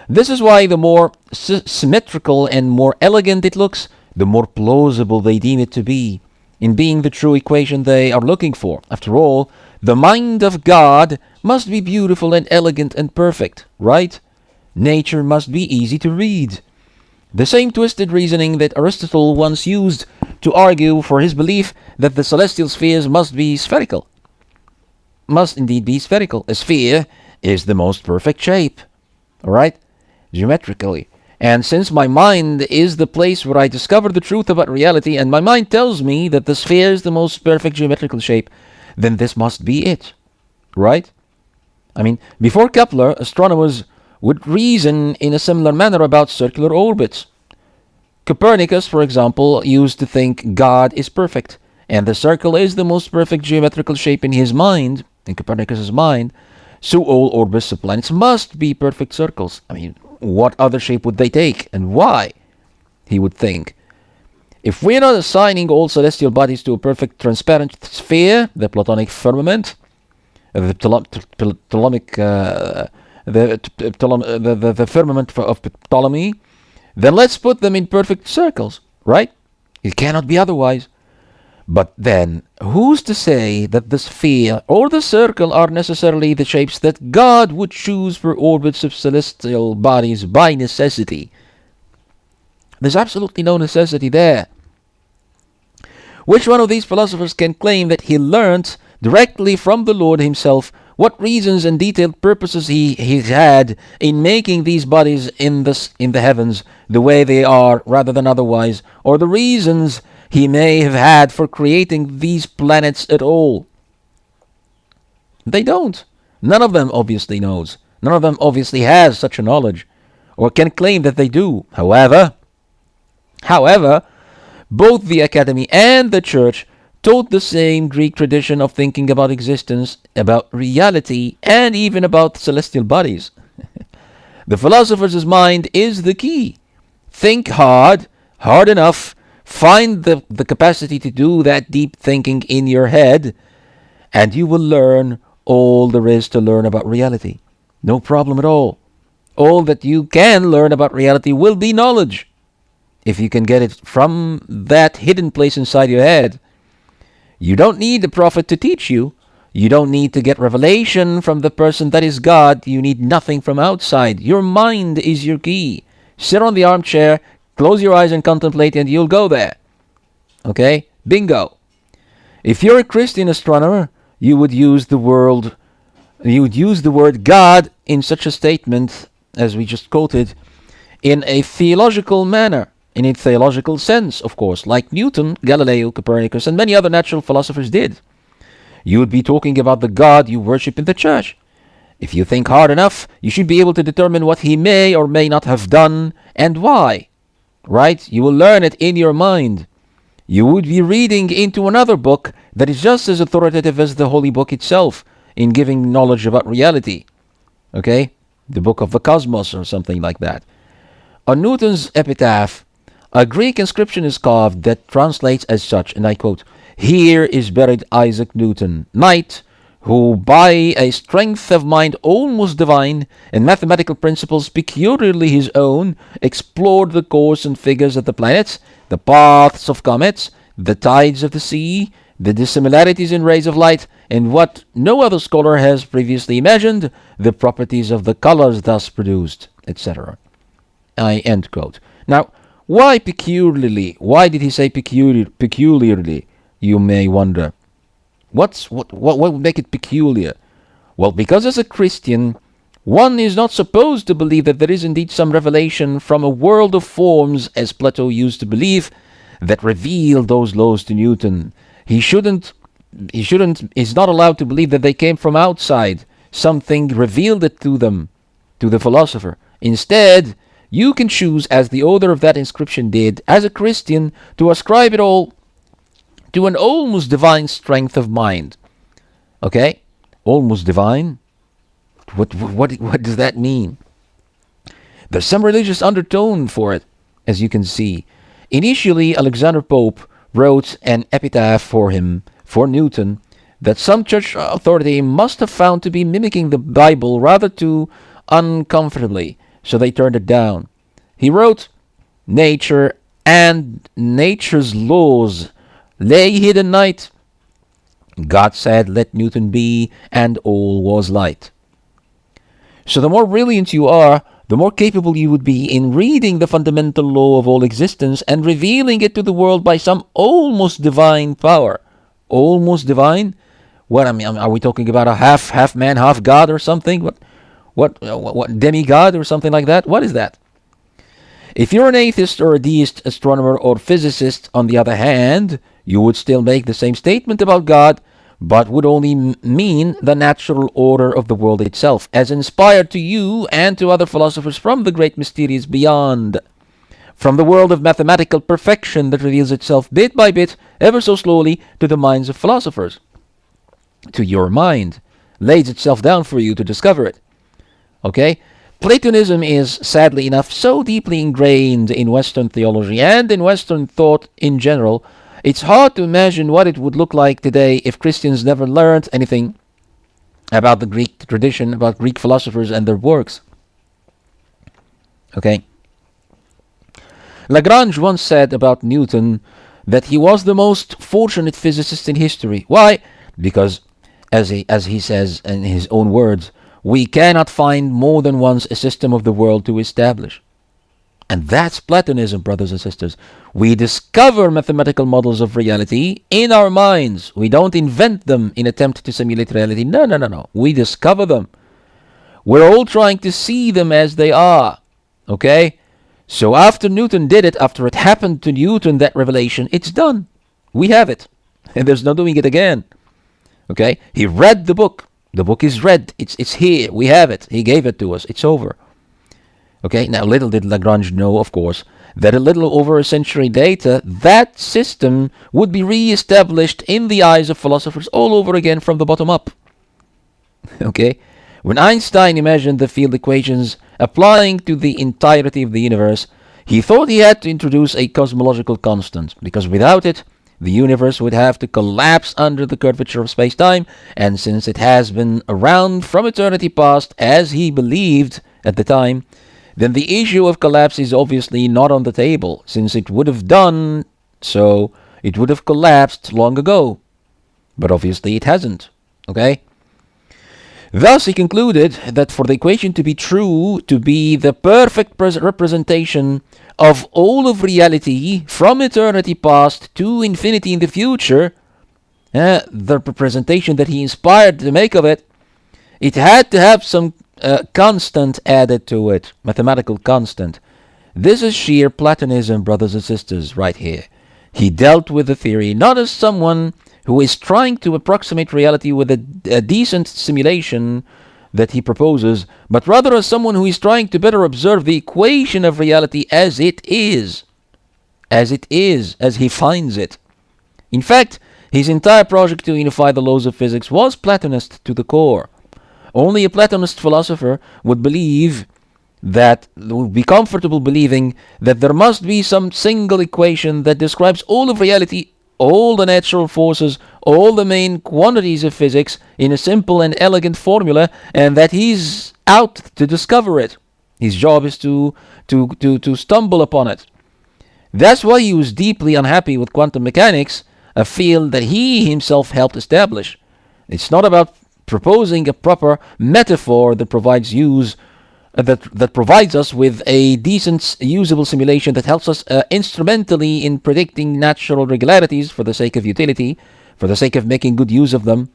This is why the more symmetrical and more elegant it looks, the more plausible they deem it to be, in being the true equation they are looking for. After all, the mind of God must be beautiful and elegant and perfect, right? Nature must be easy to read. The same twisted reasoning that Aristotle once used to argue for his belief that the celestial spheres must be spherical. Must indeed be spherical. A sphere is the most perfect shape, alright? Geometrically. And since my mind is the place where I discover the truth about reality, and my mind tells me that the sphere is the most perfect geometrical shape, then this must be it, right? I mean, before Kepler, astronomers would reason in a similar manner about circular orbits. Copernicus, for example, used to think God is perfect, and the circle is the most perfect geometrical shape in his mind, in Copernicus's mind, so all orbits of planets must be perfect circles. I mean, what other shape would they take, and why? He would think. If we're not assigning all celestial bodies to a perfect transparent sphere, the Platonic firmament, the firmament of Ptolemy, then let's put them in perfect circles, right? It cannot be otherwise. But then, who's to say that the sphere or the circle are necessarily the shapes that God would choose for orbits of celestial bodies by necessity? There's absolutely no necessity there. Which one of these philosophers can claim that he learnt directly from the Lord himself what reasons and detailed purposes he had in making these bodies in the heavens the way they are rather than otherwise, or the reasons he may have had for creating these planets at all? They don't. None of them obviously knows. None of them obviously has such a knowledge, or can claim that they do. However, both the Academy and the Church taught the same Greek tradition of thinking about existence, about reality, and even about celestial bodies. The philosopher's mind is the key. Think hard enough, find the capacity to do that deep thinking in your head, and you will learn all there is to learn about reality. No problem at all. All that you can learn about reality will be knowledge, if you can get it from that hidden place inside your head. You don't need a prophet to teach you. You don't need to get revelation from the person that is God. You need nothing from outside. Your mind is your key. Sit on the armchair, close your eyes and contemplate, and you'll go there. Okay? Bingo. If you're a Christian astronomer, you would use the word God in such a statement as we just quoted in a theological manner. In a theological sense, of course, like Newton, Galileo, Copernicus, and many other natural philosophers did. You would be talking about the God you worship in the church. If you think hard enough, you should be able to determine what he may or may not have done and why. Right? You will learn it in your mind. you would be reading into another book that is just as authoritative as the Holy Book itself in giving knowledge about reality. Okay? The Book of the Cosmos or something like that. On Newton's epitaph, a Greek inscription is carved that translates as such, and I quote, "Here is buried Isaac Newton, knight, who by a strength of mind almost divine and mathematical principles peculiarly his own, explored the course and figures of the planets, the paths of comets, the tides of the sea, the dissimilarities in rays of light, and what no other scholar has previously imagined, the properties of the colors thus produced," etc. End quote. Now, why peculiarly? Why did he say peculiarly? You may wonder. What would make it peculiar? Well, because as a Christian, one is not supposed to believe that there is indeed some revelation from a world of forms, as Plato used to believe, that revealed those laws to Newton. He's not allowed to believe that they came from outside. Something revealed it to them, to the philosopher. Instead, you can choose, as the author of that inscription did, as a Christian, to ascribe it all to an almost divine strength of mind. Okay? Almost divine? What does that mean? There's some religious undertone for it, as you can see. Initially, Alexander Pope wrote an epitaph for him, for Newton, that some church authority must have found to be mimicking the Bible rather too uncomfortably, so they turned it down. He wrote, "Nature and nature's laws lay hid in night. God said, let Newton be, and all was light." So the more brilliant you are, the more capable you would be in reading the fundamental law of all existence and revealing it to the world by some almost divine power. Almost divine? What, I mean, are we talking about a half man, half God or something? What demigod or something like that? What is that? If you're an atheist or a deist astronomer or physicist, on the other hand, you would still make the same statement about God, but would only mean the natural order of the world itself, as inspired to you and to other philosophers from the great mysterious beyond, from the world of mathematical perfection that reveals itself bit by bit, ever so slowly, to the minds of philosophers. To your mind, lays itself down for you to discover it. Okay? Platonism is, sadly enough, so deeply ingrained in Western theology and in Western thought in general, it's hard to imagine what it would look like today if Christians never learned anything about the Greek tradition, about Greek philosophers and their works. Okay? Lagrange once said about Newton that he was the most fortunate physicist in history. Why? Because, as he says in his own words, we cannot find more than once a system of the world to establish. And that's Platonism, brothers and sisters. We discover mathematical models of reality in our minds. We don't invent them in attempt to simulate reality. No. We discover them. We're all trying to see them as they are. Okay? So after Newton did it, after it happened to Newton, that revelation, it's done. We have it. And there's no doing it again. Okay? He read the book. The book is read. It's here. We have it. He gave it to us. It's over. Okay, now little did Lagrange know, of course, that a little over a century later, that system would be re-established in the eyes of philosophers all over again from the bottom up. Okay, when Einstein imagined the field equations applying to the entirety of the universe, he thought he had to introduce a cosmological constant, because without it, the universe would have to collapse under the curvature of space-time, and since it has been around from eternity past, as he believed at the time, then the issue of collapse is obviously not on the table, since it would have done so, it would have collapsed long ago. But obviously it hasn't, okay? Thus he concluded that for the equation to be true, to be the perfect representation of all of reality from eternity past to infinity in the future, the representation that he inspired to make of it, it had to have some constant added to it, mathematical constant. This is sheer Platonism, brothers and sisters, right here. He dealt with the theory not as someone who is trying to approximate reality with a decent simulation that he proposes, but rather as someone who is trying to better observe the equation of reality as it is. as it is, as he finds it. In fact, his entire project to unify the laws of physics was Platonist to the core. Only a Platonist philosopher would be comfortable believing that there must be some single equation that describes all of reality, all the natural forces, all the main quantities of physics in a simple and elegant formula, and that he's out to discover it. His job is to stumble upon it. That's why he was deeply unhappy with quantum mechanics, a field that he himself helped establish. It's not about proposing a proper metaphor that provides us with a decent, usable simulation that helps us instrumentally in predicting natural regularities for the sake of utility, for the sake of making good use of them.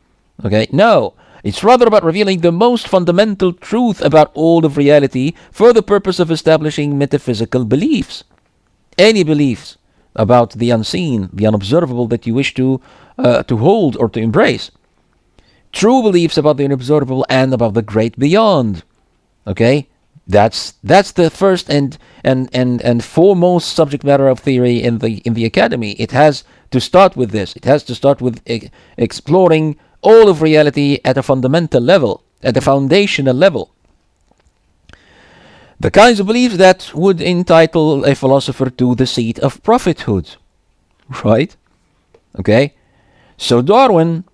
Okay? No. It's rather about revealing the most fundamental truth about all of reality for the purpose of establishing metaphysical beliefs. Any beliefs about the unseen, the unobservable that you wish to hold or to embrace. True beliefs about the unobservable and about the great beyond. Okay? That's the first and foremost subject matter of theory in the academy. It has to start with this. It has to start with exploring all of reality at a fundamental level, at a foundational level. The kinds of beliefs that would entitle a philosopher to the seat of prophethood. Right? Okay? So Darwin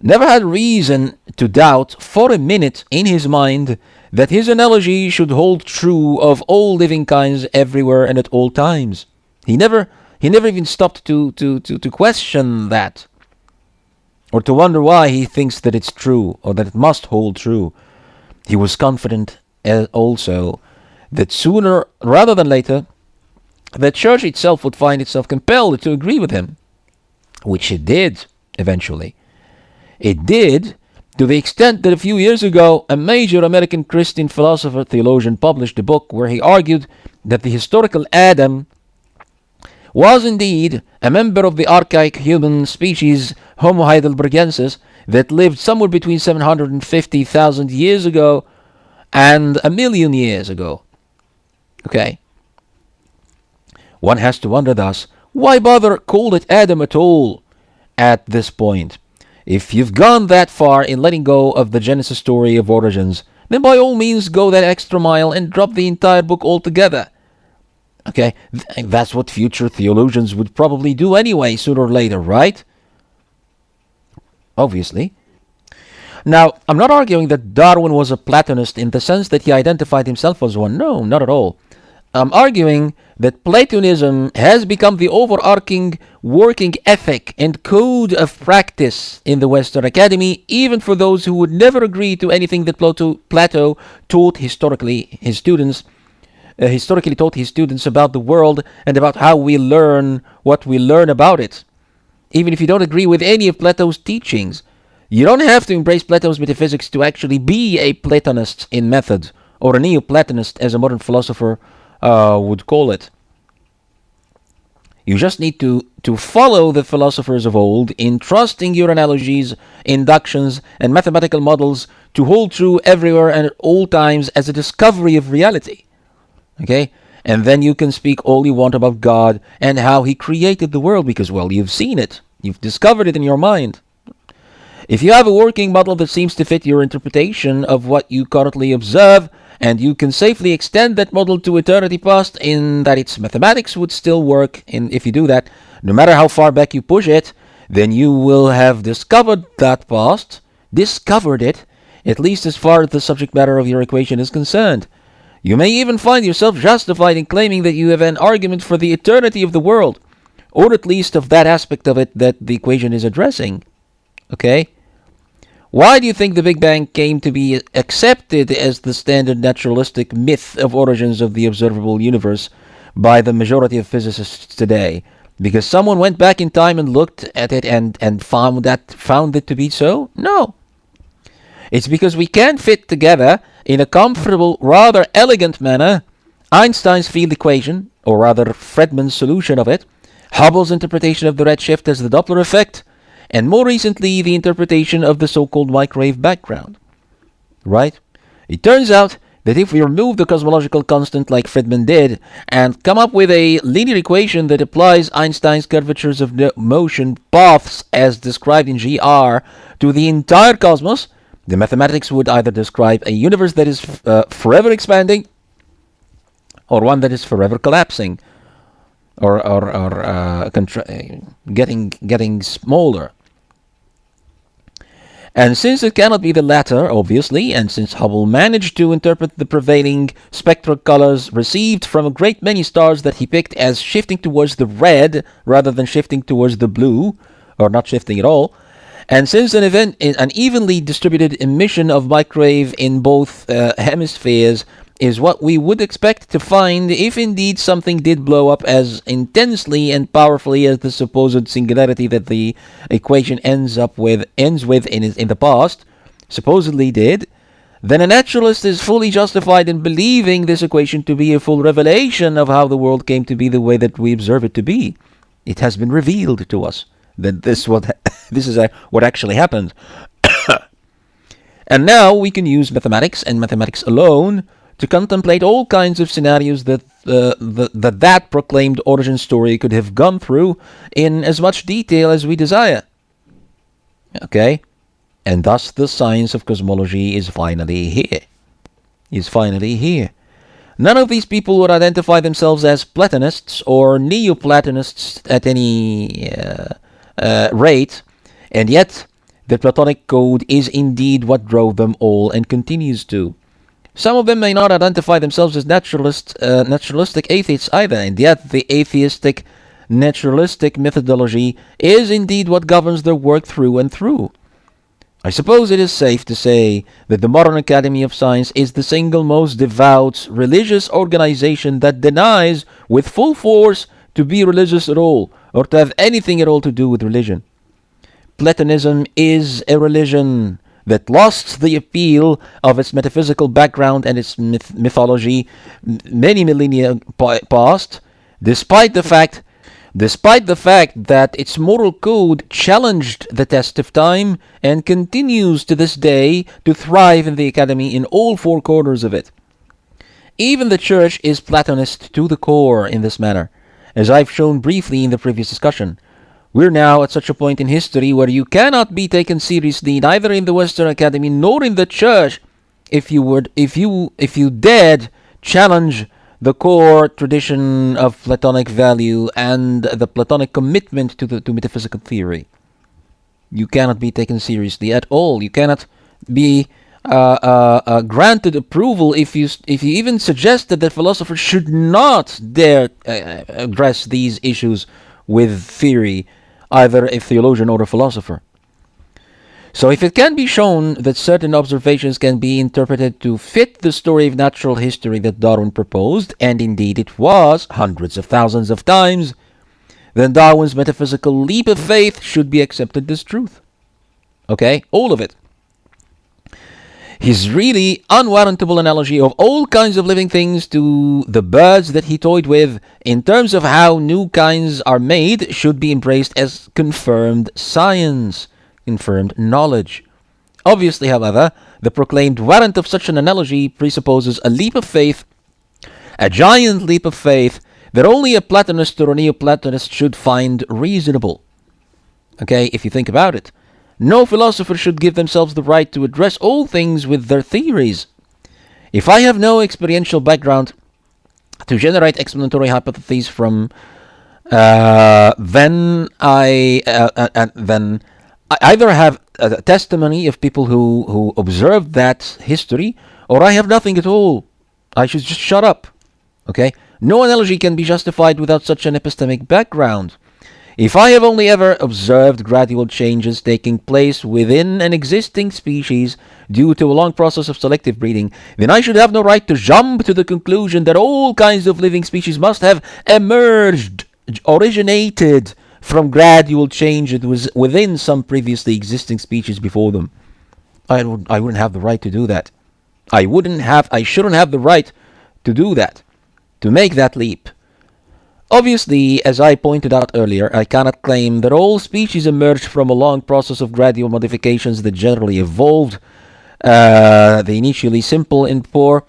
never had reason to doubt for a minute in his mind that his analogy should hold true of all living kinds everywhere and at all times. He never even stopped to question that, or to wonder why he thinks that it's true, or that it must hold true. He was confident also that sooner rather than later, the church itself would find itself compelled to agree with him, which it did eventually. It did, to the extent that a few years ago, a major American Christian philosopher, theologian, published a book where he argued that the historical Adam was indeed a member of the archaic human species Homo heidelbergensis that lived somewhere between 750,000 years ago and 1,000,000 years ago. Okay. One has to wonder thus, why bother call it Adam at all at this point? If you've gone that far in letting go of the Genesis story of origins, then by all means go that extra mile and drop the entire book altogether. Okay, that's what future theologians would probably do anyway, sooner or later, right? Obviously. Now, I'm not arguing that Darwin was a Platonist in the sense that he identified himself as one. No, not at all. I'm arguing that Platonism has become the overarching working ethic and code of practice in the Western Academy, even for those who would never agree to anything that Plato taught historically taught his students about the world and about how we learn what we learn about it. Even if you don't agree with any of Plato's teachings, you don't have to embrace Plato's metaphysics to actually be a Platonist in method, or a Neoplatonist as a modern philosopher would call it. You just need to follow the philosophers of old in trusting your analogies, inductions, and mathematical models to hold true everywhere and at all times as a discovery of reality. Okay? And then you can speak all you want about God and how He created the world because, well, you've seen it. You've discovered it in your mind. If you have a working model that seems to fit your interpretation of what you currently observe, and you can safely extend that model to eternity past in that its mathematics would still work, and if you do that, no matter how far back you push it, then you will have discovered that past, discovered it, at least as far as the subject matter of your equation is concerned. You may even find yourself justified in claiming that you have an argument for the eternity of the world, or at least of that aspect of it that the equation is addressing. Okay? Why do you think the Big Bang came to be accepted as the standard naturalistic myth of origins of the observable universe by the majority of physicists today? Because someone went back in time and looked at it and found it to be so? No. It's because we can fit together in a comfortable, rather elegant manner Einstein's field equation, or rather Friedmann's solution of it, Hubble's interpretation of the redshift as the Doppler effect, and more recently the interpretation of the so-called microwave background. Right? It turns out that if we remove the cosmological constant like Friedman did and come up with a linear equation that applies Einstein's curvatures of motion paths as described in GR to the entire cosmos, the mathematics would either describe a universe that is forever expanding or one that is forever collapsing or getting smaller. And since it cannot be the latter, obviously, and since Hubble managed to interpret the prevailing spectral colors received from a great many stars that he picked as shifting towards the red rather than shifting towards the blue, or not shifting at all, and since an evenly distributed emission of microwave in both hemispheres is what we would expect to find if indeed something did blow up as intensely and powerfully as the supposed singularity that the equation ends with in the past supposedly did, then a naturalist is fully justified in believing this equation to be a full revelation of how the world came to be the way that we observe it to be. It has been revealed to us that this is what actually happened. And now we can use mathematics and mathematics alone to contemplate all kinds of scenarios that that proclaimed origin story could have gone through in as much detail as we desire. Okay? And thus the science of cosmology is finally here. None of these people would identify themselves as Platonists or Neoplatonists at any rate, and yet the Platonic code is indeed what drove them all and continues to. Some of them may not identify themselves as naturalistic atheists either, and yet the atheistic naturalistic methodology is indeed what governs their work through and through. I suppose it is safe to say that the modern Academy of Science is the single most devout religious organization that denies with full force to be religious at all, or to have anything at all to do with religion. Platonism is a religion that lost the appeal of its metaphysical background and its mythology many millennia past, despite the fact that its moral code challenged the test of time and continues to this day to thrive in the Academy in all four corners of it. Even the Church is Platonist to the core in this manner, as I've shown briefly in the previous discussion. We're now at such a point in history where you cannot be taken seriously neither in the Western Academy nor in the Church if you dared challenge the core tradition of Platonic value and the Platonic commitment to metaphysical theory. You cannot be taken seriously at all. You cannot be granted approval if you even suggest that the philosopher should not dare address these issues with theory, either a theologian or a philosopher. So if it can be shown that certain observations can be interpreted to fit the story of natural history that Darwin proposed, and indeed it was hundreds of thousands of times, then Darwin's metaphysical leap of faith should be accepted as truth. Okay? All of it. His really unwarrantable analogy of all kinds of living things to the birds that he toyed with in terms of how new kinds are made should be embraced as confirmed science, confirmed knowledge. Obviously, however, the proclaimed warrant of such an analogy presupposes a leap of faith, a giant leap of faith that only a Platonist or a Neoplatonist should find reasonable. Okay, if you think about it. No philosopher should give themselves the right to address all things with their theories. If I have no experiential background to generate explanatory hypotheses from, then I either have a testimony of people who observed that history, or I have nothing at all. I should just shut up. Okay? No analogy can be justified without such an epistemic background. If I have only ever observed gradual changes taking place within an existing species due to a long process of selective breeding, then I should have no right to jump to the conclusion that all kinds of living species must have originated from gradual change that was within some previously existing species before them. I wouldn't have the right to do that. I shouldn't have the right to do that, to make that leap. Obviously, as I pointed out earlier, I cannot claim that all species emerged from a long process of gradual modifications that generally evolved the initially simple and poor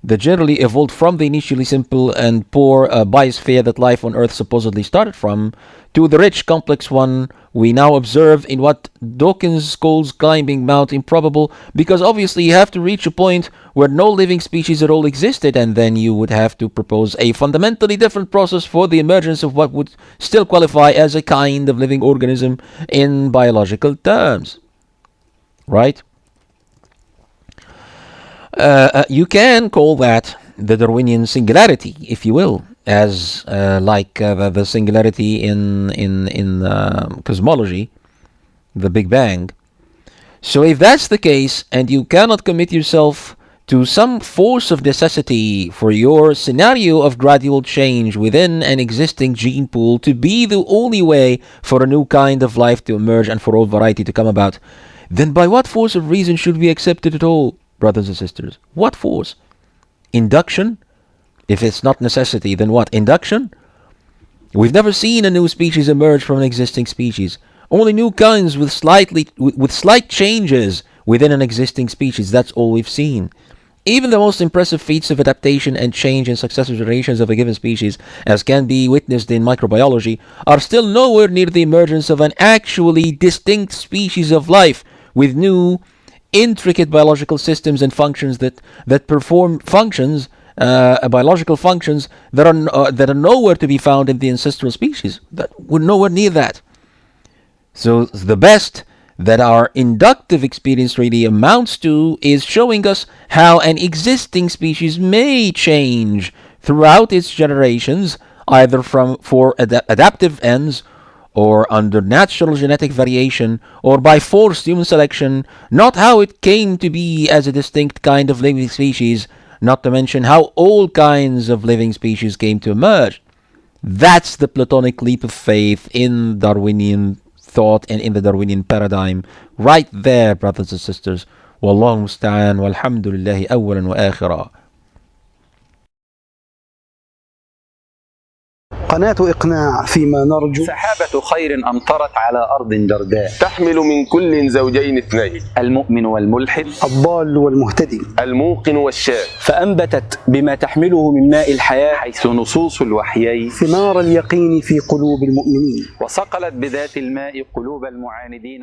that generally evolved from the initially simple and poor biosphere that life on Earth supposedly started from, to the rich, complex one we now observe in what Dawkins calls climbing Mount Improbable, because obviously you have to reach a point where no living species at all existed, and then you would have to propose a fundamentally different process for the emergence of what would still qualify as a kind of living organism in biological terms. Right? You can call that the Darwinian singularity, if you will, as like the singularity in cosmology, the Big Bang. So if that's the case, and you cannot commit yourself to some force of necessity for your scenario of gradual change within an existing gene pool to be the only way for a new kind of life to emerge and for all variety to come about, then by what force of reason should we accept it at all, brothers and sisters? What force? Induction? If it's not necessity, then what? Induction? We've never seen a new species emerge from an existing species. Only new kinds with slight changes within an existing species. That's all we've seen. Even the most impressive feats of adaptation and change in successive generations of a given species, as can be witnessed in microbiology, are still nowhere near the emergence of an actually distinct species of life with new, intricate biological systems and functions that perform functions, biological functions that are nowhere to be found in the ancestral species. That we're nowhere near that. So the best that our inductive experience really amounts to is showing us how an existing species may change throughout its generations, either for adaptive ends, or under natural genetic variation, or by forced human selection, not how it came to be as a distinct kind of living species, not to mention how all kinds of living species came to emerge. That's the Platonic leap of faith in Darwinian thought and in the Darwinian paradigm, right there, brothers and sisters. Wallahu musta'an, walhamdulillahi awwalan wa akhira. قناة إقناع فيما نرجو. سحابة خير أمطرت على أرض جرداء تحمل من كل زوجين اثنين، المؤمن والملحد، الضال والمهتدي، الموقن والشاك، فأنبتت بما تحمله من ماء الحياة حيث نصوص الوحيين ثمار اليقين في قلوب المؤمنين، وصقلت بذات الماء قلوب المعاندين.